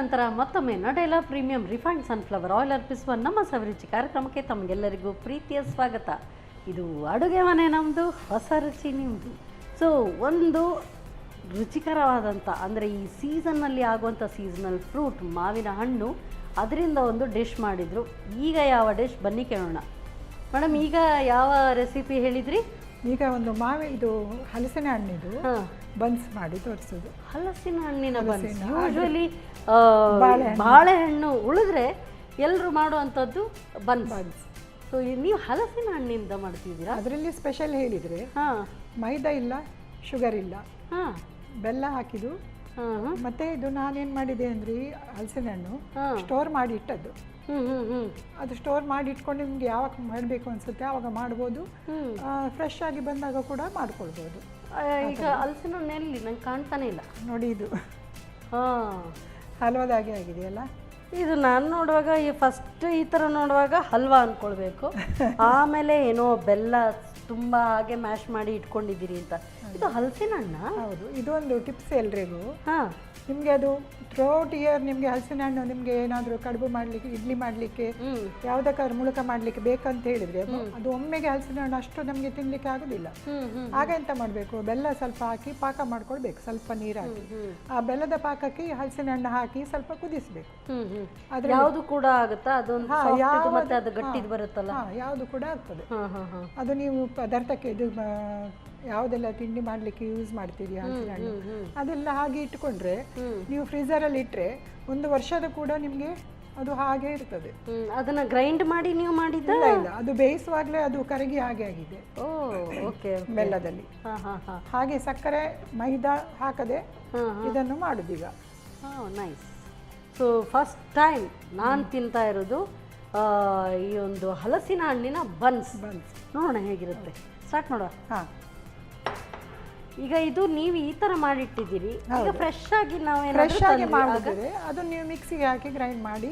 ನಂತರ ಮತ್ತೊಮ್ಮೆ ನಡೇಲಾ premium refined sunflower oil ಅರ್ಪಿಸುವ ನಮ್ಮ ಸವಿರುಚಿ ಕಾರ್ಯಕ್ರಮಕ್ಕೆ ತಮಗೆಲ್ಲರಿಗೂ ಪ್ರೀತಿಯ ಸ್ವಾಗತ. ಇದು ಅಡುಗೆ ಮನೆ ನಮ್ಮದು, ಹೊಸ ರುಚಿ ನಿಮ್ಮದು. ಸೊ ಒಂದು ರುಚಿಕರವಾದಂಥ ಅಂದರೆ ಈ ಸೀಸನ್ನಲ್ಲಿ ಆಗುವಂಥ ಸೀಸನಲ್ ಫ್ರೂಟ್ ಮಾವಿನ ಹಣ್ಣು, ಅದರಿಂದ ಒಂದು ಡಿಶ್ ಮಾಡಿದರು. ಈಗ ಯಾವ ಡಿಶ್ ಬನ್ನಿ ಕೇಳೋಣ. ಮೇಡಮ್, ಈಗ ಯಾವ ರೆಸಿಪಿ ಹೇಳಿದ್ರಿ? ಈಗ ಒಂದು ಇದು ಹಲಸಿನ ಹಣ್ಣಿದು ಬನ್ಸ್ ಮಾಡಿ ತೋರಿಸೋದು. ಹಲಸಿನ ಹಣ್ಣಿನ ಬನ್ಸ್ ಯೂಶ್ವಲಿ ಬಾಳೆಹಣ್ಣು ಉಳಿದ್ರೆ ಎಲ್ಲರೂ ಮಾಡುವಂಥದ್ದು ಬನ್ಸ್. ಸೊ ನೀವು ಹಲಸಿನ ಹಣ್ಣಿಂದ ಮಾಡ್ತಿದ್ದೀರಾ? ಅದರಲ್ಲಿ ಸ್ಪೆಷಲ್ ಹೇಳಿದರೆ ಮೈದಾ ಇಲ್ಲ, ಶುಗರ್ ಇಲ್ಲ, ಬೆಲ್ಲ ಹಾಕಿದ್ದು. ಮತ್ತೆ ಇದು ನಾನೇನು ಮಾಡಿದೆ ಅಂದರೆ ಹಲಸಿನ ಹಣ್ಣು ಸ್ಟೋರ್ ಮಾಡಿ ಇಟ್ಟದ್ದು. ಅದು ಸ್ಟೋರ್ ಮಾಡಿ ಇಟ್ಕೊಂಡು ನಿಮ್ಗೆ ಯಾವಾಗ ಮಾಡಬೇಕು ಅನ್ಸುತ್ತೆ ಆವಾಗ ಮಾಡ್ಬೋದು. ಫ್ರೆಶ್ ಆಗಿ ಬಂದಾಗ ಕೂಡ ಮಾಡ್ಕೊಳ್ಬೋದು. ಈಗ ಹಲಸಿನ ಹಣ್ಣಲ್ಲಿ ನಂಗೆ ಕಾಣ್ತಾನೆ ಇಲ್ಲ ನೋಡಿ, ಇದು ಹಲ್ವಾದಾಗೆ ಆಗಿದೆಯಲ್ಲ. ಇದು ನಾನು ನೋಡುವಾಗ ಫಸ್ಟ್ ಈ ಥರ ನೋಡುವಾಗ ಹಲ್ವಾ ಅಂದ್ಕೊಳ್ಬೇಕು, ಆಮೇಲೆ ಏನೋ ಬೆಲ್ಲ ತುಂಬ ಹಾಗೆ ಮ್ಯಾಶ್ ಮಾಡಿ ಇಟ್ಕೊಂಡಿದ್ದೀರಿ ಅಂತ. ಇದು ಹಲಸಿನ ಹಣ್ಣ? ಹೌದು. ಇದೊಂದು ಟಿಪ್ಸ್ ಎಲ್ರಿಗೂ. ನಿಮಗೆ ಅದು ಥ್ರೋಟ್ ಇಯರ್ ನಿಮಗೆ ಹಲಸಿನ ಹಣ್ಣು ನಿಮಗೆ ಏನಾದರೂ ಕಡುಬು ಮಾಡಲಿಕ್ಕೆ, ಇಡ್ಲಿ ಮಾಡಲಿಕ್ಕೆ, ಯಾವುದಕ್ಕಾದ್ರೂ ಮುಳುಕ ಮಾಡಲಿಕ್ಕೆ ಬೇಕಂತ ಹೇಳಿದರೆ ಅದು ಒಮ್ಮೆಗೆ ಹಲಸಿನ ಹಣ್ಣು ಅಷ್ಟು ನಮಗೆ ತಿನ್ನಲಿಕ್ಕೆ ಆಗೋದಿಲ್ಲ. ಆಗ ಎಂತ ಮಾಡಬೇಕು, ಬೆಲ್ಲ ಸ್ವಲ್ಪ ಹಾಕಿ ಪಾಕ ಮಾಡ್ಕೊಳ್ಬೇಕು, ಸ್ವಲ್ಪ ನೀರು ಹಾಕಿ. ಆ ಬೆಲ್ಲದ ಪಾಕಕ್ಕೆ ಹಲಸಿನ ಹಣ್ಣು ಹಾಕಿ ಸ್ವಲ್ಪ ಕುದಿಸಬೇಕು. ಅದ್ರ ಯಾವುದು ಕೂಡ ಆಗುತ್ತಾ? ಅದೊಂದು ಮತ್ತೆ ಅದು ಗಟ್ಟಿದು ಬರುತ್ತಲ್ಲ, ಯಾವುದು ಕೂಡ ಆಗ್ತದೆ. ಅದು ನೀವು ಪದಾರ್ಥಕ್ಕೆ ಇದು ಯಾವುದೆಲ್ಲ ತಿಂಡಿ ಮಾಡಲಿಕ್ಕೆ ಯೂಸ್ ಮಾಡ್ತೀರಿ ಹಲಸಿನ ಹಣ್ಣು, ಅದೆಲ್ಲ ಹಾಗೆ ಇಟ್ಕೊಂಡ್ರೆ ನೀವು ಫ್ರೀಜರಲ್ಲಿ ಇಟ್ಟರೆ 1 ವರ್ಷದ ಕೂಡ ನಿಮಗೆ ಅದು ಹಾಗೆ ಇರ್ತದೆ. ಅದನ್ನ ಗ್ರೈಂಡ್ ಮಾಡಿ ನೀವು ಮಾಡಿದ್ದ? ಇಲ್ಲ, ಅದು ಬೇಯಿಸುವಾಗಲೇ ಅದು ಕರಗಿ ಹಾಗೆ ಆಗಿದೆ ಬೆಲ್ಲದಲ್ಲಿ. ಹಾಗೆ ಸಕ್ಕರೆ ಮೈದಾ ಹಾಕದೆ ಇದನ್ನು ಮಾಡುದೀಗ. ನೈಸ್. ಸೊ ಫಸ್ಟ್ ಟೈಮ್ ನಾನು ತಿಂತಾ ಇರೋದು ಈ ಒಂದು ಹಲಸಿನ ಹಣ್ಣಿನ ಬನ್ಸ್. ನೋಡೋಣ ಹೇಗಿರುತ್ತೆ. ಸ್ಟಾರ್ಟ್ ಮಾಡುವ. ಈಗ ಇದು ನೀವು ಈ ತರ ಮಾಡಿಟ್ಟಿದ್ದೀರಿ. ಈಗ ಫ್ರೆಶ್ ಆಗಿ ಫ್ರೆಶ್ ಆಗಿ ಮಾಡಿದ್ರೆ ಅದು ನೀವು ಮಿಕ್ಸಿಗೆ ಹಾಕಿ ಗ್ರೈಂಡ್ ಮಾಡಿ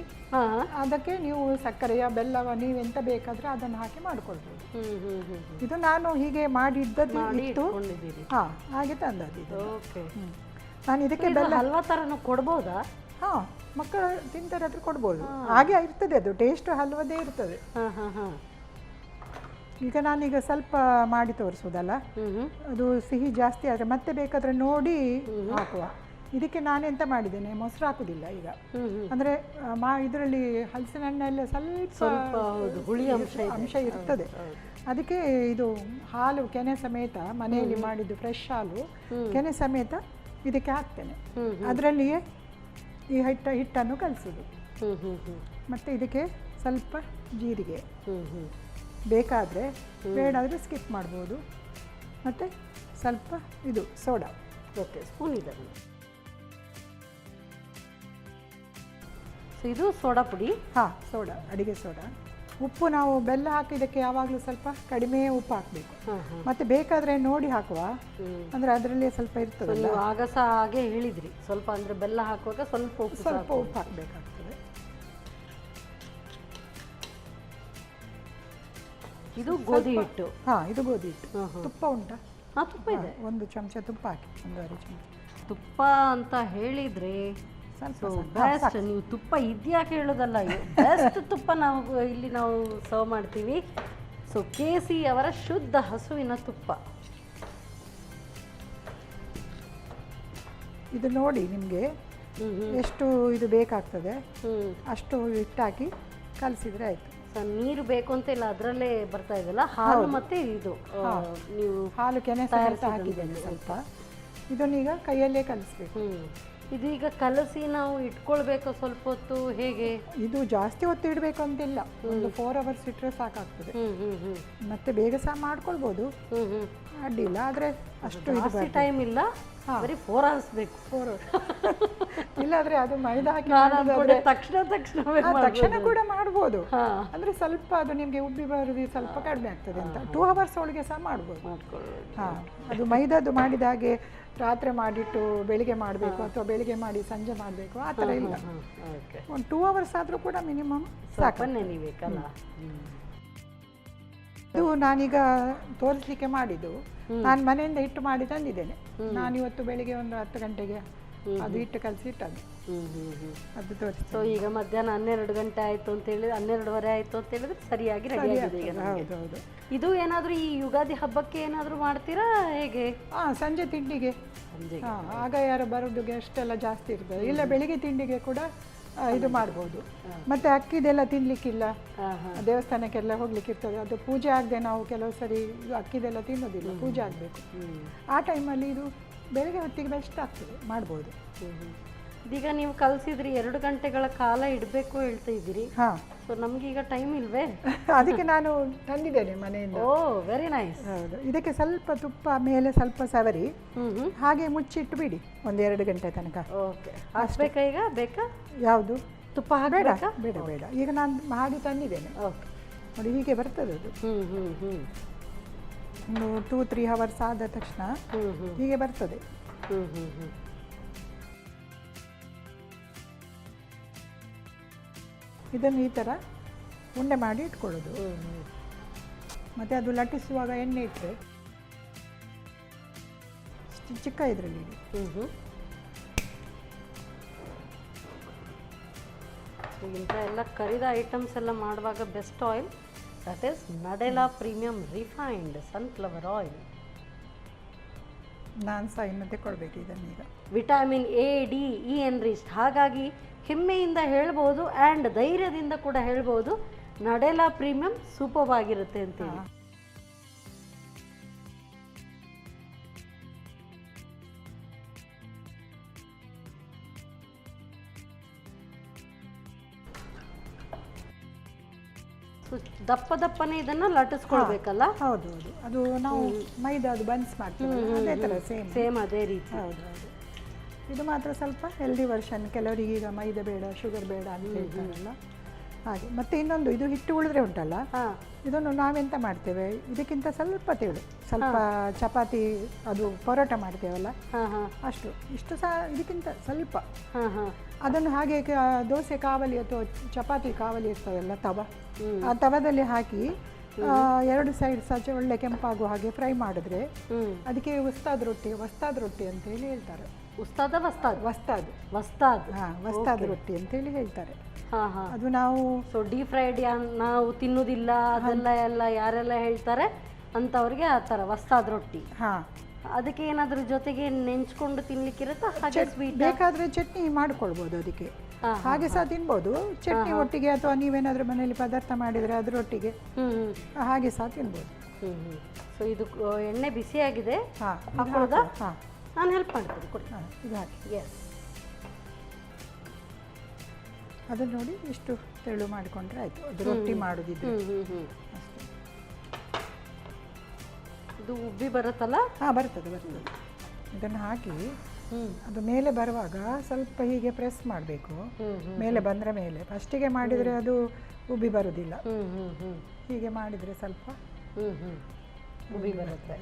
ಅದಕ್ಕೆ ನೀವು ಸಕ್ಕರೆಯ ಬೆಲ್ಲವ ನೀವೆಂತ ಬೇಕಾದ್ರೆ ಅದನ್ನು ಹಾಕಿ ಮಾಡ್ಕೊಳ್ಬೋದು. ಇದು ನಾನು ಹೀಗೆ ಮಾಡಿದ್ದದ್ದು ಇತ್ತು, ಹಾಗೆ ತಂದದ್ದು. ನಾನು ಇದಕ್ಕೆ ಬೆಲ್ಲ ಹಲ್ವಾ ಥರನೂ ಕೊಡ್ಬೋದಾ? ಮಕ್ಕಳು ತಿಂತಾರೆ, ಕೊಡ್ಬೋದು. ಹಾಗೆ ಇರ್ತದೆ, ಅದು ಟೇಸ್ಟ್ ಹಲ್ವದೇ ಇರ್ತದೆ. ಈಗ ನಾನೀಗ ಸ್ವಲ್ಪ ಮಾಡಿ ತೋರಿಸೋದಲ್ಲ, ಅದು ಸಿಹಿ ಜಾಸ್ತಿ ಆದರೆ ಮತ್ತೆ ಬೇಕಾದರೆ ನೋಡಿ ಹಾಕುವ. ಇದಕ್ಕೆ ನಾನೆಂತ ಮಾಡಿದ್ದೇನೆ, ಮೊಸರು ಹಾಕುದಿಲ್ಲ ಈಗ. ಅಂದರೆ ಇದರಲ್ಲಿ ಹಲಸಿನ ಹಣ್ಣೆಲ್ಲ ಸ್ವಲ್ಪ ಹುಳಿ ಅಂಶ ಇರ್ತದೆ. ಅದಕ್ಕೆ ಇದು ಹಾಲು ಕೆನೆ ಸಮೇತ ಮನೆಯಲ್ಲಿ ಮಾಡಿದ್ದು ಫ್ರೆಶ್ ಹಾಲು ಕೆನೆ ಸಮೇತ ಇದಕ್ಕೆ ಹಾಕ್ತೇನೆ. ಅದರಲ್ಲಿಯೇ ಈ ಹಿಟ್ಟನ್ನು ಕಲಿಸೋದು. ಮತ್ತು ಇದಕ್ಕೆ ಸ್ವಲ್ಪ ಜೀರಿಗೆ ಬೇಕಾದರೆ, ಬೇಡಾದರೆ ಸ್ಕಿಪ್ ಮಾಡ್ಬೋದು. ಮತ್ತು ಸ್ವಲ್ಪ ಇದು ಸೋಡಾ. ಓಕೆ, ಸ್ಪೂನ್ ಇದೆ. ಸೊ ಇದು ಸೋಡಾ ಪುಡಿ. ಸೋಡಾ, ಅಡಿಗೆ ಸೋಡಾ. ಉಪ್ಪು ನಾವು ಬೆಲ್ಲ ಹಾಕಿದ್ದಕ್ಕೆ ಯಾವಾಗಲೂ ಸ್ವಲ್ಪ ಕಡಿಮೆ ಉಪ್ಪು ಹಾಕಬೇಕು. ಮತ್ತು ಬೇಕಾದರೆ ನೋಡಿ ಹಾಕುವ, ಅಂದರೆ ಅದರಲ್ಲಿ ಸ್ವಲ್ಪ ಇರ್ತದೆ. ನೀವು ಆಗ ಸಹ ಹಾಗೆ ಹೇಳಿದ್ರಿ, ಸ್ವಲ್ಪ ಅಂದರೆ ಬೆಲ್ಲ ಹಾಕುವಾಗ ಸ್ವಲ್ಪ ಉಪ್ಪು ಹಾಕಬೇಕಾಗ್ತದೆ. ಇದು ಗೋಧಿ ಹಿಟ್ಟು. ಇದು ಗೋಧಿ ಹಿಟ್ಟು. ತುಪ್ಪ ಉಂಟಾ? ತುಪ್ಪ ಇದೆ. 1 ಚಮಚ ತುಪ್ಪ ಹಾಕಿ, 1.5 ಚಮಚ ತುಪ್ಪ ಅಂತ ಹೇಳಿದರೆ ಬೆಸ್ಟ್. ನೀವು ತುಪ್ಪ ಇದ್ಯಾಕೆ ಹೇಳೋದಲ್ಲ, ಬೆಸ್ಟ್ ತುಪ್ಪ ನಾವು ಸರ್ವ್ ಮಾಡ್ತೀವಿ. ಸೊ KC ಅವರ ಶುದ್ಧ ಹಸುವಿನ ತುಪ್ಪ. ಇದು ನೋಡಿ ನಿಮಗೆ ಎಷ್ಟು ಇದು ಬೇಕಾಗ್ತದೆ ಅಷ್ಟು ಹಿಟ್ಟಾಕಿ ಕಲಸಿದ್ರೆ ಆಯಿತು. ನೀರು ಬೇಕು ಅಂತ ಇಲ್ಲ, ಅದರಲ್ಲೇ ಬರ್ತಾ ಇದೆಲ್ಲ ಹಾಲು. ಮತ್ತೆ ಇದು ನೀವು ಹಾಲು ಕೆನೆ ಹಾಕಿದ್ದೇನೆ ಸ್ವಲ್ಪ. ಇದನ್ನೀಗ ಕೈಯಲ್ಲೇ ಕಲಿಸ್ಬೇಕು. ಇದೀಗ ಕಲಸಿ ನಾವು ಇಟ್ಕೊಳ್ಬೇಕು ಸ್ವಲ್ಪ ಹೊತ್ತು, ಹೇಗೆ? ಇದು ಜಾಸ್ತಿ ಹೊತ್ತು ಇಡಬೇಕು ಅಂತಿಲ್ಲ, ಒಂದು 4 hours ಇಟ್ಟರೆ ಸಾಕಾಗ್ತದೆ. ಮತ್ತೆ ಬೇಗ ಸಹ ಮಾಡ್ಕೊಳ್ಬೋದು, ಅಡ್ಡಿಲ್ಲ. ಆದರೆ ಅಷ್ಟು ಟೈಮ್ ಇಲ್ಲ, ಬರೀ 4 hours ಬೇಕು. 4 hours ಇಲ್ಲಾದ್ರೆ ಅದು ಮೈದಾ ಹಾಕಿ ತಕ್ಷಣ ಕೂಡ ಮಾಡ್ಬೋದು. ಅಂದ್ರೆ ಸ್ವಲ್ಪ ಅದು ನಿಮಗೆ ಉಬ್ಬಿ ಬರೋದು ಸ್ವಲ್ಪ ಕಡಿಮೆ ಆಗ್ತದೆ ಅಂತ 2 hours ಒಳಗೆ ಸಹ ಮಾಡ್ಬೋದು. ಅದು ಮೈದಾದು ಮಾಡಿದ ಹಾಗೆ ರಾತ್ರಿ ಮಾಡಿಟ್ಟು ಬೆಳಿಗ್ಗೆ ಮಾಡಬೇಕು ಅಥವಾ ಬೆಳಿಗ್ಗೆ ಮಾಡಿ ಸಂಜೆ ಮಾಡಬೇಕು ಆ ಥರ ಇಲ್ಲ. ಒಂದು 2 hours ಆದರೂ ಕೂಡ ಮಿನಿಮಮ್ ಸಾಕು. ನೆನಿಬೇಕಲ್ಲ. ಇದು ನಾನೀಗ ತೋರಿಸ್ಲಿಕ್ಕೆ ಮಾಡಿದ್ದು, ನಾನು ಮನೆಯಿಂದ ಹಿಟ್ಟು ಮಾಡಿ ತಂದಿದ್ದೇನೆ. ನಾನು ಇವತ್ತು ಬೆಳಿಗ್ಗೆ ಒಂದು 10 ಗಂಟೆಗೆ ಅದು ಹಿಟ್ಟು ಕಲಸಿ ಇಟ್ಟದ್ದು. ಅದು ತೋರಿಸ್ತೀನಿ. ಸೊ ಈಗ ಮಧ್ಯಾಹ್ನ 12 ಗಂಟೆ ಆಯಿತು ಅಂತ ಹೇಳಿದ್ರೆ 12:30 ಆಯಿತು ಅಂತ ಹೇಳಿದ್ರೆ ಸರಿಯಾಗಿ ರೆಡಿ ಆಗಿದೆ ಈಗ ನಮ್ಗೆ. ಹೌದು. ಇದು ಏನಾದರೂ ಈ ಯುಗಾದಿ ಹಬ್ಬಕ್ಕೆ ಏನಾದರೂ ಮಾಡ್ತೀರಾ ಹೇಗೆ? ಸಂಜೆ ತಿಂಡಿಗೆ. ಸಂಜೆ ಆಗ ಯಾರು ಬರೋದು ಗೆಸ್ಟ್ ಎಲ್ಲ ಜಾಸ್ತಿ ಇರ್ತದೆ. ಇಲ್ಲ ಬೆಳಿಗ್ಗೆ ತಿಂಡಿಗೆ ಕೂಡ ಇದು ಮಾಡ್ಬೋದು. ಮತ್ತೆ ಅಕ್ಕಿದೆಲ್ಲ ತಿನ್ಲಿಕ್ಕಿಲ್ಲ, ದೇವಸ್ಥಾನಕ್ಕೆಲ್ಲ ಹೋಗ್ಲಿಕ್ಕೆ ಇರ್ತದೆ. ಅದು ಪೂಜೆ ಆಗದೆ ನಾವು ಕೆಲವು ಸರಿ ಅಕ್ಕಿದೆಲ್ಲ ತಿನ್ನೋದಿಲ್ಲ, ಪೂಜೆ ಆಗಬೇಕು. ಆ ಟೈಮಲ್ಲಿ ಇದು ಬೆಳಗ್ಗೆ ಹೊತ್ತಿಗೆ ಬೆಸ್ಟ್ ಆಗ್ತದೆ, ಮಾಡ್ಬೋದು. ಇದೀಗ ನೀವು ಕಲಿಸಿದ್ರಿ 2 ಗಂಟೆಗಳ ಕಾಲ ಇಡಬೇಕು ಹೇಳ್ತಾ ಇದ್ದೀರಿ. ಸೊ ನಮ್ಗೀಗ ಟೈಮ್ ಇಲ್ವೇ? ಅದಕ್ಕೆ ನಾನು ತಂದಿದ್ದೇನೆ ಮನೆಯಿಂದ. ಓ ವೆರಿ ನೈಸ್. ಹೌದು. ಇದಕ್ಕೆ ಸ್ವಲ್ಪ ತುಪ್ಪ ಮೇಲೆ ಸ್ವಲ್ಪ ಸವರಿ ಹಾಗೆ ಮುಚ್ಚಿಟ್ಟು ಬಿಡಿ 1-2 ಗಂಟೆ ತನಕ. ಓಕೆ. ಹಾಕ್ಬೇಕಾ ಈಗ? ಬೇಕಾ? ಯಾವುದು? ತುಪ್ಪ ಹಾಕಬೇಕಾ? ಬೇಡ. ಈಗ ನಾನು ಮಾಡಿ ತಂದಿದ್ದೇನೆ. ಓಕೆ. ನೋಡಿ ಹೀಗೆ ಬರ್ತದೆ ಅದು. ಒಂದು 2-3 ಅವರ್ಸ್ ಆದ ತಕ್ಷಣ ಹೀಗೆ ಬರ್ತದೆ. ಇದನ್ನು ಈ ಥರ ಉಂಡೆ ಮಾಡಿ ಇಟ್ಕೊಳ್ಳೋದು. ಮತ್ತು ಅದು ಲಟ್ಟಿಸುವಾಗ ಎಣ್ಣೆ ಇಟ್ಟರೆ ಚಿಕ್ಕ ಇದರಲ್ಲಿ ಇಡಿ. ಇಂಥ ಎಲ್ಲ ಕರಿದ ಐಟಮ್ಸ್ ಎಲ್ಲ ಮಾಡುವಾಗ ಬೆಸ್ಟ್ ಆಯಿಲ್ ದಟ್ ಈಸ್ ನಡೆಲಾ ಪ್ರೀಮಿಯಂ ರಿಫೈನ್ಡ್ ಸನ್ಫ್ಲವರ್ ಆಯಿಲ್. ನಾನು ಸಹ ಇನ್ನು ತಗೊಳ್ಬೇಕು ಇದನ್ನೀಗ. Vitamin A, D, E enriched. ಹಾಗಾಗಿ ಹೆಮ್ಮೆಯಿಂದ ಹೇಳ್ಬೋದು ಆ್ಯಂಡ್ ಧೈರ್ಯದಿಂದ ಕೂಡ ಹೇಳ್ಬೋದು ನಡೆಲಾ ಪ್ರೀಮಿಯಂ ಸೂಪರ್ ಆಗಿರುತ್ತೆ ಅಂತೇಳಿ. ದಪ್ಪನೇ ಇದನ್ನ ಲಟ್ಟಿಸ್ಕೊಳ್ಬೇಕಲ್ಲ? ಹೌದು. ಅದು ನಾವು ಮೈದಾ ಅದು ಬನ್ಸ್ ಮಾಡ್ತೀವಿ ಅದೇ ಥರ ಸೇಮ್ ಅದೇ ರೀತಿ. ಹೌದು. ಇದು ಮಾತ್ರ ಸ್ವಲ್ಪ ಹೆಲ್ದಿ ವರ್ಷನ್. ಕೆಲವರಿಗೆ ಈಗ ಮೈದಾ ಬೇಡ, ಶುಗರ್ ಬೇಡ ಅಂತ ಹೇಳ್ತಾರಲ್ಲ ಹಾಗೆ. ಮತ್ತೆ ಇನ್ನೊಂದು, ಇದು ಹಿಟ್ಟು ಉಳಿದ್ರೆ ಉಂಟಲ್ಲ, ಇದನ್ನು ನಾವೆಂತ ಮಾಡ್ತೇವೆ, ಇದಕ್ಕಿಂತ ಸ್ವಲ್ಪ ತೆಳು, ಸ್ವಲ್ಪ ಚಪಾತಿ ಅದು ಪರೋಟ ಮಾಡ್ತೇವಲ್ಲ ಅಷ್ಟು, ಇಷ್ಟು ಸಹ ಇದಕ್ಕಿಂತ ಸ್ವಲ್ಪ ಅದನ್ನು ಹಾಗೆ ದೋಸೆ ಕಾವಲಿ ಅಥವಾ ಚಪಾತಿ ಕಾವಲಿ ಇರ್ತದಲ್ಲ ತವ, ಆ ತವದಲ್ಲಿ ಹಾಕಿ 2 ಸೈಡ್ ಸಹ ಒಳ್ಳೆ ಕೆಂಪಾಗುವ ಹಾಗೆ ಫ್ರೈ ಮಾಡಿದ್ರೆ ಅದಕ್ಕೆ ವಸ್ತಾದ್ ರೊಟ್ಟಿ ಅಂತ ಹೇಳಿ ಹೇಳ್ತಾರೆ. ವಸ್ತಾದ್ ರೊಟ್ಟಿ ಅಂತ ಹೇಳಿ ಹೇಳ್ತಾರೆ. ಅದು ನಾವು ಸೊ ಡೀಪ್ ಫ್ರೈಡ್ ನಾವು ತಿನ್ನುವುದಿಲ್ಲ ಅದೆಲ್ಲ ಎಲ್ಲ ಯಾರೆಲ್ಲ ಹೇಳ್ತಾರೆ ಅಂತವ್ರಿಗೆ ಆ ಥರ ವಸ್ತಾದ್ ರೊಟ್ಟಿ. ಅದಕ್ಕೆ ಏನಾದರೂ ಜೊತೆಗೆ ನೆಂಚ್ಕೊಂಡು ತಿನ್ಲಿಕ್ಕಿರುತ್ತಾ? ಹಾಗೆ ಸ್ವೀಟ್ ಬೇಕಾದರೆ ಚಟ್ನಿ ಮಾಡ್ಕೊಳ್ಬೋದು, ಅದಕ್ಕೆ ಹಾಗೆ ಸಹ ತಿನ್ಬೋದು. ಚಟ್ನಿ ಒಟ್ಟಿಗೆ ಅಥವಾ ನೀವೇನಾದರೂ ಮನೆಯಲ್ಲಿ ಪದಾರ್ಥ ಮಾಡಿದರೆ ಅದರೊಟ್ಟಿಗೆ ಹಾಗೆ ಸಹ ತಿನ್ಬೋದು. ಸೊ ಇದು ಎಣ್ಣೆ ಬಿಸಿಯಾಗಿದೆ, ಹಾಕೊಳ್ಳೋದಾ? ನಾನು ಹೆಲ್ಪ್ ಮಾಡ್ತೀನಿ, ಕೊಡಿ. ಇದು ಹಾಕಿ. ಎಸ್. ಅದನ್ನು ನೋಡಿ ಇಷ್ಟು ತೆಳು ಮಾಡಿಕೊಂಡ್ರೆ ಆಯಿತು. ಅದು ರೊಟ್ಟಿ ಮಾಡೋದಿದ್ರೆ ಇದು ಉಬ್ಬಿ ಬರುತ್ತಲ್ಲ? ಬರ್ತದೆ. ಇದನ್ನು ಹಾಕಿ ಅದು ಮೇಲೆ ಬರುವಾಗ ಸ್ವಲ್ಪ ಹೀಗೆ ಪ್ರೆಸ್ ಮಾಡಬೇಕು. ಮೇಲೆ ಬಂದರೆ ಮೇಲೆ ಫಸ್ಟಿಗೆ ಮಾಡಿದರೆ ಅದು ಉಬ್ಬಿ ಬರುವುದಿಲ್ಲ. ಹೀಗೆ ಮಾಡಿದರೆ ಸ್ವಲ್ಪ ಉಬ್ಬಿ ಬರುತ್ತೆ.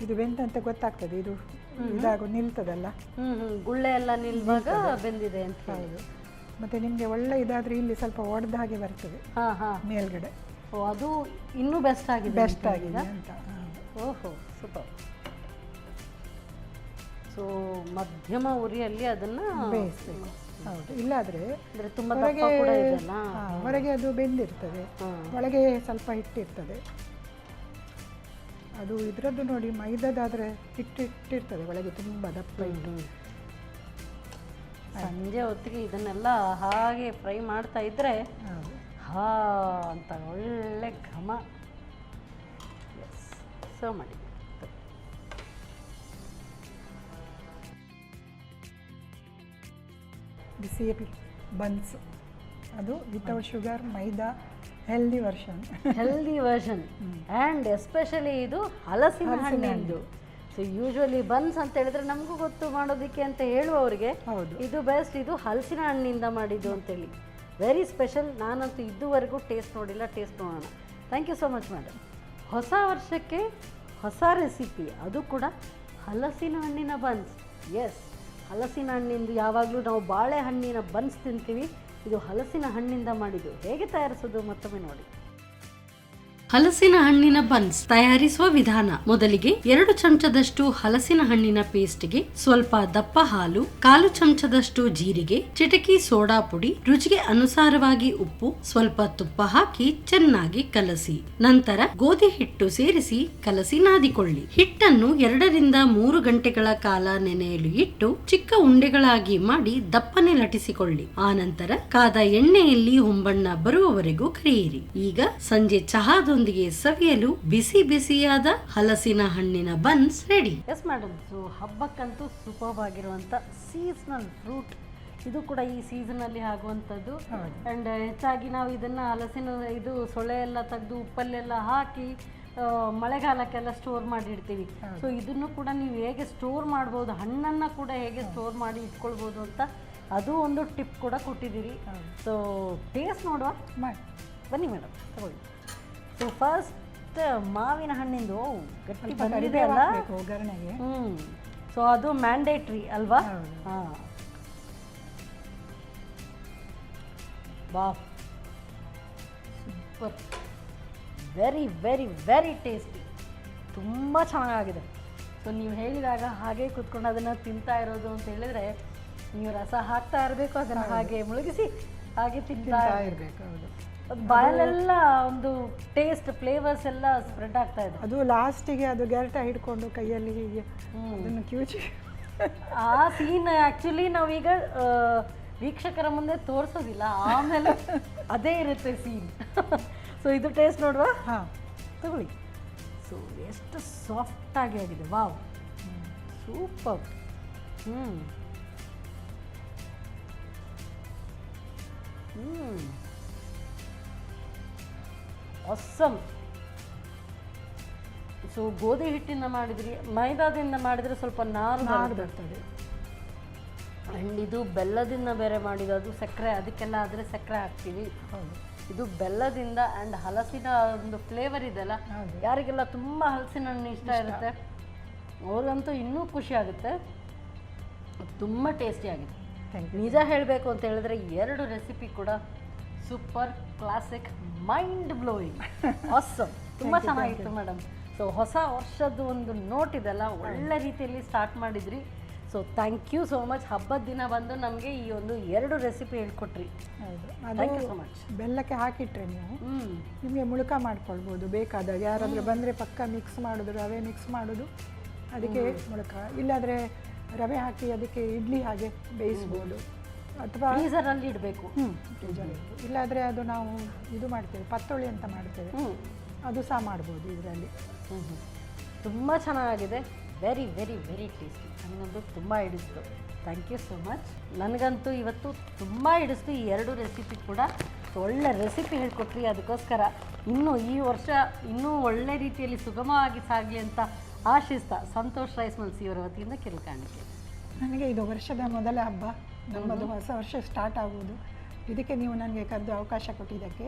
ಇದು ಬೆಂದಂತ ಗೊತ್ತಾಗ್ತದೆ. ಇದು ಇದಾಗ ನಿಲ್ತದಲ್ಲ, ಗುಳ್ಳೆ ಎಲ್ಲ ನಿಲ್ಲುವಾಗ ಬೆಂದಿದೆ ಅಂತ. ಹೌದು. ಮತ್ತೆ ನಿಮಗೆ ಒಳ್ಳೆ ಇದಾದ್ರೆ ಇಲ್ಲಿ ಸ್ವಲ್ಪ ಒಡೆದ ಹಾಗೆ ಬರ್ತದೆ ಮೇಲ್ಗಡೆ. ಅದು ಇನ್ನೂ ಬೆಸ್ಟ್ ಆಗಿದೆ ಅಂತ. ಓಹೋ, ಸೂಪರ್. ಸೊ ಮಧ್ಯಮ ಉರಿಯಲ್ಲಿ ಅದನ್ನ ಬೇಯಿಸಬೇಕು. ಹೌದು. ಇಲ್ಲಾದ್ರೆ ತುಂಬಾ ಹೊರಗೆ ಅದು ಬೆಂದಿರ್ತದೆ, ಒಳಗೆ ಸ್ವಲ್ಪ ಹಿಟ್ಟಿರ್ತದೆ. ಅದು ಇದರದ್ದು ನೋಡಿ, ಮೈದಾದಾದರೆ ಹಿಟ್ಟಿರ್ತದೆ ಒಳಗೆ ತುಂಬ ದಪ್ಪ ಇಟ್ಟು. ಸಂಜೆ ಹೊತ್ತಿಗೆ ಇದನ್ನೆಲ್ಲ ಹಾಗೆ ಫ್ರೈ ಮಾಡ್ತಾ ಇದ್ರೆ ಹಾ ಅಂತ ಒಳ್ಳೆ ಘಮ. ಸರ್ವ್ ಮಾಡಿ. ಬಿಸಿ ಬನ್ಸ್, ಅದು without sugar, maida, healthy version and especially ಇದು ಹಲಸಿನ ಹಣ್ಣಿಂದು. ಸೊ ಯೂಶ್ವಲಿ ಬನ್ಸ್ ಅಂತ ಹೇಳಿದ್ರೆ ನಮಗೂ ಗೊತ್ತು ಮಾಡೋದಕ್ಕೆ ಅಂತ ಹೇಳುವವರಿಗೆ ಇದು ಬೆಸ್ಟ್. ಇದು ಹಲಸಿನ ಹಣ್ಣಿಂದ ಮಾಡಿದ್ದು ಅಂತೇಳಿ ವೆರಿ ಸ್ಪೆಷಲ್. ನಾನಂತೂ ಇದುವರೆಗೂ ಟೇಸ್ಟ್ ನೋಡಿಲ್ಲ, ಟೇಸ್ಟ್ ನೋಡೋಣ. Thank you so much madam. ಹೊಸ ವರ್ಷಕ್ಕೆ ಹೊಸ ರೆಸಿಪಿ, ಅದು ಕೂಡ ಹಲಸಿನ ಹಣ್ಣಿನ ಬನ್ಸ್. ಎಸ್, ಹಲಸಿನ ಹಣ್ಣಿಂದು ಯಾವಾಗಲೂ ನಾವು ಬಾಳೆಹಣ್ಣಿನ ಬನ್ಸ್ ತಿಂತೀವಿ, ಇದು ಹಲಸಿನ ಹಣ್ಣಿಂದ ಮಾಡಿದ್ದು. ಹೇಗೆ ತಯಾರಿಸೋದು ಮತ್ತೊಮ್ಮೆ ನೋಡಿ. ಹಲಸಿನ ಹಣ್ಣಿನ ಬನ್ಸ್ ತಯಾರಿಸುವ ವಿಧಾನ. ಮೊದಲಿಗೆ 2 ಚಮಚದಷ್ಟು ಹಲಸಿನ ಹಣ್ಣಿನ ಪೇಸ್ಟ್ಗೆ ಸ್ವಲ್ಪ ದಪ್ಪ ಹಾಲು, 1/4 ಚಮಚದಷ್ಟು ಜೀರಿಗೆ, ಚಿಟಕಿ ಸೋಡಾ ಪುಡಿ, ರುಚಿಗೆ ಅನುಸಾರವಾಗಿ ಉಪ್ಪು, ಸ್ವಲ್ಪ ತುಪ್ಪ ಹಾಕಿ ಚೆನ್ನಾಗಿ ಕಲಸಿ ನಂತರ ಗೋಧಿ ಹಿಟ್ಟು ಸೇರಿಸಿ ಕಲಸಿ ನಾದಿಕೊಳ್ಳಿ. ಹಿಟ್ಟನ್ನು 2 ರಿಂದ 3 ಗಂಟೆಗಳ ಕಾಲ ನೆನೆಯಲು ಇಟ್ಟು ಚಿಕ್ಕ ಉಂಡೆಗಳಾಗಿ ಮಾಡಿ ದಪ್ಪನೆ ಲಟಿಸಿಕೊಳ್ಳಿ. ಆನಂತರ ಕಾದ ಎಣ್ಣೆಯಲ್ಲಿ ಹೊಂಬಣ್ಣ ಬರುವವರೆಗೂ ಕರಿಯಿರಿ. ಈಗ ಸಂಜೆ ಚಹಾದೊಂದಿಗೆ ಸವಿಯಲು ಬಿಸಿ ಬಿಸಿಯಾದ ಹಲಸಿನ ಹಣ್ಣಿನ buns ready. Yes madam, so ಹಬ್ಬಕ್ಕಂತೂ ಸೂಪರ್ ಆಗಿರುವಂತ ಸೀಸನಲ್ ಫ್ರೂಟ್ ಇದು ಕೂಡ ಈ ಸೀಸನ್ ಅಲ್ಲಿ ಆಗುವಂಥದ್ದು. ಅಂಡ್ ಹೆಚ್ಚಾಗಿ ನಾವು ಇದನ್ನ ಹಲಸಿನ ಇದು ಸೊಳ್ಳೆ ಎಲ್ಲ ತೆಗೆದು ಉಪ್ಪಲ್ಲೆಲ್ಲ ಹಾಕಿ ಮಳೆಗಾಲಕ್ಕೆಲ್ಲ ಸ್ಟೋರ್ ಮಾಡಿ ಇಡ್ತೀವಿ. ಸೊ ಇದನ್ನು ಕೂಡ ನೀವು ಹೇಗೆ ಸ್ಟೋರ್ ಮಾಡ್ಬೋದು, ಹಣ್ಣನ್ನು ಕೂಡ ಹೇಗೆ ಸ್ಟೋರ್ ಮಾಡಿ ಇಟ್ಕೊಳ್ಬೋದು ಅಂತ ಅದು ಒಂದು ಟಿಪ್ ಕೂಡ ಕೊಟ್ಟಿದ್ದೀರಿ. ಸೊ ಟೇಸ್ಟ್ ನೋಡುವ, ಬನ್ನಿ ಮೇಡಮ್ ತಗೊಳ್ಳಿ. ಸೊ ಫಸ್ಟ್ ಮಾವಿನ ಹಣ್ಣಿಂದು ಗಟ್ಟಿ ಬಂದಿದೆ ಅಲ್ಲ ಒಗ್ಗರಣೆಗೆ, ಸೊ ಅದು ಮ್ಯಾಂಡೇಟ್ರಿ ಅಲ್ವಾ? ಹಾಂ, ಬಾ super, very very very tasty, ತುಂಬ ಚೆನ್ನಾಗಿದೆ. ಸೊ ನೀವು ಹೇಳಿದಾಗ ಹಾಗೆ ಕೂತ್ಕೊಂಡು ಅದನ್ನು ತಿಂತಾ ಇರೋದು ಅಂತ ಹೇಳಿದರೆ ನೀವು ರಸ ಹಾಕ್ತಾ ಇರಬೇಕು, ಅದನ್ನು ಹಾಗೆ ಮುಳುಗಿಸಿ ಹಾಗೆ ತಿಂತಾ ಇರಬೇಕು. ಹೌದು, ಅದು ಬಾಯಲ್ಲೆಲ್ಲ ಒಂದು ಟೇಸ್ಟ್ ಫ್ಲೇವರ್ಸ್ ಎಲ್ಲ ಸ್ಪ್ರೆಡ್ ಆಗ್ತಾ ಇದೆ. ಅದು ಲಾಸ್ಟಿಗೆ ಅದು ಗೆರಟ ಹಿಡ್ಕೊಂಡು ಕೈಯಲ್ಲಿ ಹೀಗೆ ಅದನ್ನು ಕಿವುಚಿ ಆ ಸೀನ್ ಆ್ಯಕ್ಚುಲಿ ನಾವೀಗ ವೀಕ್ಷಕರ ಮುಂದೆ ತೋರಿಸೋದಿಲ್ಲ, ಆಮೇಲೆ ಅದೇ ಇರುತ್ತೆ ಸೀನ್. ಸೊ ಇದು ಟೇಸ್ಟ್ ನೋಡುವ. ಹಾಂ ತಗೊಳ್ಳಿ. ಸೊ ಎಷ್ಟು ಸಾಫ್ಟಾಗಿ ಆಗಿದೆ, ವಾವ್ ಸೂಪರ್. ಆಸಮ್. ಸೊ ಗೋಧಿ ಹಿಟ್ಟಿಂದ ಮಾಡಿದ್ರಿ, ಮೈದಾದಿಂದ ಮಾಡಿದರೆ ಸ್ವಲ್ಪ ನಾರು ಬರ್ತದೆ. ಆ್ಯಂಡ್ ಇದು ಬೆಲ್ಲದಿಂದ ಬೇರೆ ಮಾಡಿದ್ದು, ಅದು ಸಕ್ಕರೆ, ಅದಕ್ಕೆಲ್ಲ ಆದರೆ ಸಕ್ಕರೆ ಹಾಕ್ತೀವಿ. ಇದು ಬೆಲ್ಲದಿಂದ ಆ್ಯಂಡ್ ಹಲಸಿನ ಒಂದು ಫ್ಲೇವರ್ ಇದೆಲ್ಲ, ಯಾರಿಗೆಲ್ಲ ತುಂಬ ಹಲಸಿನ ಹಣ್ಣು ಇಷ್ಟ ಇರುತ್ತೆ ಅವ್ರಿಗಂತೂ ಇನ್ನೂ ಖುಷಿ ಆಗುತ್ತೆ. ತುಂಬ ಟೇಸ್ಟಿಯಾಗಿದೆ. ನಿಜ ಹೇಳಬೇಕು ಅಂತ ಹೇಳಿದ್ರೆ 2 ರೆಸಿಪಿ ಕೂಡ super, classic, mind blowing, awesome, ತುಂಬ ಚೆನ್ನಾಗಿತ್ತು ಮೇಡಮ್. ಸೊ ಹೊಸ ವರ್ಷದ ಒಂದು ನೋಟ್ ಇದೆಲ್ಲ ಒಳ್ಳೆ ರೀತಿಯಲ್ಲಿ ಸ್ಟಾರ್ಟ್ ಮಾಡಿದ್ರಿ. So thank you so much. ಹಬ್ಬದ ದಿನ ಬಂದು ನಮಗೆ ಈ ಒಂದು 2 ರೆಸಿಪಿ ಹೇಳ್ಕೊಟ್ರಿ. Thank you so much. ಬೆಲ್ಲಕ್ಕೆ ಹಾಕಿಟ್ರೆ ನೀವು ನಿಮಗೆ ಮುಳುಕ ಮಾಡ್ಕೊಳ್ಬೋದು ಬೇಕಾದಾಗ. ಯಾರಾದರೂ ಬಂದರೆ ಪಕ್ಕ ಮಿಕ್ಸ್ ಮಾಡೋದು, ರವೆ ಮಿಕ್ಸ್ ಮಾಡೋದು, ಅದಕ್ಕೆ ಮುಳುಕ. ಇಲ್ಲಾದರೆ ರವೆ ಹಾಕಿ ಅದಕ್ಕೆ ಇಡ್ಲಿ ಹಾಗೆ ಬೇಯಿಸ್ಬೋದು, ಅಥವಾ ಫ್ರೀಸರಲ್ಲಿ ಇಡಬೇಕು. ಇಲ್ಲಾದರೆ ಅದು ನಾವು ಇದು ಮಾಡ್ತೇವೆ, ಪತ್ತೊಳಿ ಅಂತ ಮಾಡ್ತೇವೆ, ಅದು ಸಹ ಮಾಡ್ಬೋದು ಇದರಲ್ಲಿ. ತುಂಬ ಚೆನ್ನಾಗಿದೆ, ವೆರಿ ವೆರಿ ವೆರಿ ಟೇಸ್ಟಿ. ನನಗಂತೂ ತುಂಬ ಹಿಡಿಸ್ತು. Thank you so much. ನನಗಂತೂ ಇವತ್ತು ತುಂಬ ಹಿಡಿಸ್ತು ಈ 2 ರೆಸಿಪಿ ಕೂಡ. ಒಳ್ಳೆ ರೆಸಿಪಿ ಹೇಳ್ಕೊಟ್ರಿ, ಅದಕ್ಕೋಸ್ಕರ ಇನ್ನೂ ಈ ವರ್ಷ ಇನ್ನೂ ಒಳ್ಳೆ ರೀತಿಯಲ್ಲಿ ಸುಗಮವಾಗಿ ಸಾಗಲಿ ಅಂತ ಆಶಿಸ್ತಾ ಸಂತೋಷ್ ರೈಸ್ ಮಿಲ್ಸ್ ಇವರ ವತಿಯಿಂದ ಕಿರುಕಾಣಿಕೆ. ನನಗೆ ಇದು ವರ್ಷದ ಮೊದಲ ಹಬ್ಬ, ನಮ್ಮದು ಹೊಸ ವರ್ಷ ಸ್ಟಾರ್ಟ್ ಆಗುವುದು. ಇದಕ್ಕೆ ನೀವು ನನಗೆ ಕರೆದು ಅವಕಾಶ ಕೊಟ್ಟಿದ್ದಕ್ಕೆ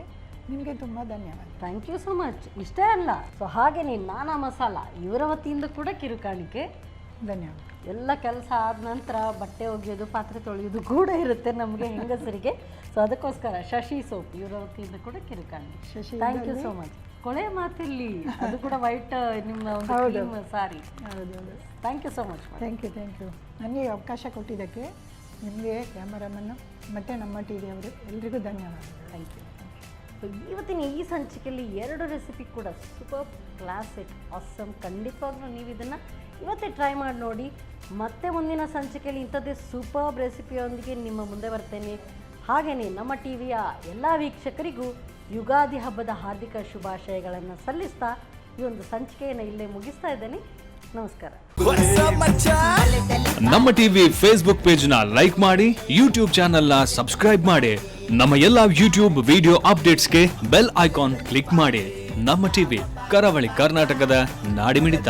ನಿಮಗೆ ತುಂಬ ಧನ್ಯವಾದ. Thank you so much. ಇಷ್ಟೇ ಅಲ್ಲ, ಸೊ ಹಾಗೆಯೇ ನಾನಾ ಮಸಾಲ ಇವರ ವತಿಯಿಂದ ಕೂಡ ಕಿರುಕಾಣಿಕೆ. ಧನ್ಯವಾದ. ಎಲ್ಲ ಕೆಲಸ ಆದ ನಂತರ ಬಟ್ಟೆ ಒಗೆಯೋದು, ಪಾತ್ರೆ ತೊಳೆಯೋದು ಕೂಡ ಇರುತ್ತೆ ನಮಗೆ ಹೆಂಗಸರಿಗೆ. ಸೊ ಅದಕ್ಕೋಸ್ಕರ ಶಶಿ ಸೋಪ್ ಇವರ ವತಿಯಿಂದ ಕೂಡ ಕಿರುಕಾಣಿಕೆ. Shashi, thank you so much. ಕೊಳೆ ಮಾತಿಲ್ಲಿ ಅದು ಕೂಡ ವೈಟ್ ನಿಮ್ಮ ಒಂದು ಸಾರಿ. ಹೌದು. Thank you so much. Thank you. ನನಗೆ ಅವಕಾಶ ಕೊಟ್ಟಿದ್ದಕ್ಕೆ ನಿಮಗೆ, ಕ್ಯಾಮರಾಮನ್ನು ಮತ್ತು ನಮ್ಮ ಟಿ ವಿ ಅವರು ಎಲ್ರಿಗೂ ಧನ್ಯವಾದಗಳು. Thank you. ಸೊ ಇವತ್ತಿನ ಈ ಸಂಚಿಕೆಯಲ್ಲಿ 2 ರೆಸಿಪಿ ಕೂಡ ಸೂಪರ್, ಕ್ಲಾಸಿಕ್, ಆಸಮ್. ಖಂಡಿತವಾಗ್ಲೂ ನೀವು ಇದನ್ನು ಇವತ್ತೇ ಟ್ರೈ ಮಾಡಿ ನೋಡಿ. ಮತ್ತೆ ಮುಂದಿನ ಸಂಚಿಕೆಯಲ್ಲಿ ಇಂಥದ್ದೇ ಸೂಪರ್ ರೆಸಿಪಿಯೊಂದಿಗೆ ನಿಮ್ಮ ಮುಂದೆ ಬರ್ತೇನೆ. ಹಾಗೆಯೇ ನಮ್ಮ ಟಿ ವಿಯ ಎಲ್ಲ ವೀಕ್ಷಕರಿಗೂ ಯುಗಾದಿ ಹಬ್ಬದ ಹಾರ್ದಿಕ ಶುಭಾಶಯಗಳನ್ನು ಸಲ್ಲಿಸ್ತಾ ಈ ಒಂದು ಸಂಚಿಕೆಯನ್ನು ಇಲ್ಲೇ ಮುಗಿಸ್ತಾ ಇದ್ದೇನೆ. ನಮಸ್ಕಾರ. ನಮ್ಮ ಟಿವಿ ಫೇಸ್ಬುಕ್ ಪೇಜ್ ನ ಲೈಕ್ ಮಾಡಿ, ಯೂಟ್ಯೂಬ್ ಚಾನೆಲ್ ನ ಸಬ್ಸ್ಕ್ರೈಬ್ ಮಾಡಿ, ನಮ್ಮ ಎಲ್ಲಾ ಯೂಟ್ಯೂಬ್ ವಿಡಿಯೋ ಅಪ್ಡೇಟ್ಸ್ಗೆ ಬೆಲ್ ಐಕಾನ್ ಕ್ಲಿಕ್ ಮಾಡಿ. ನಮ್ಮ ಟಿವಿ, ಕರಾವಳಿ ಕರ್ನಾಟಕದ ನಾಡಿಮಿಡಿತ.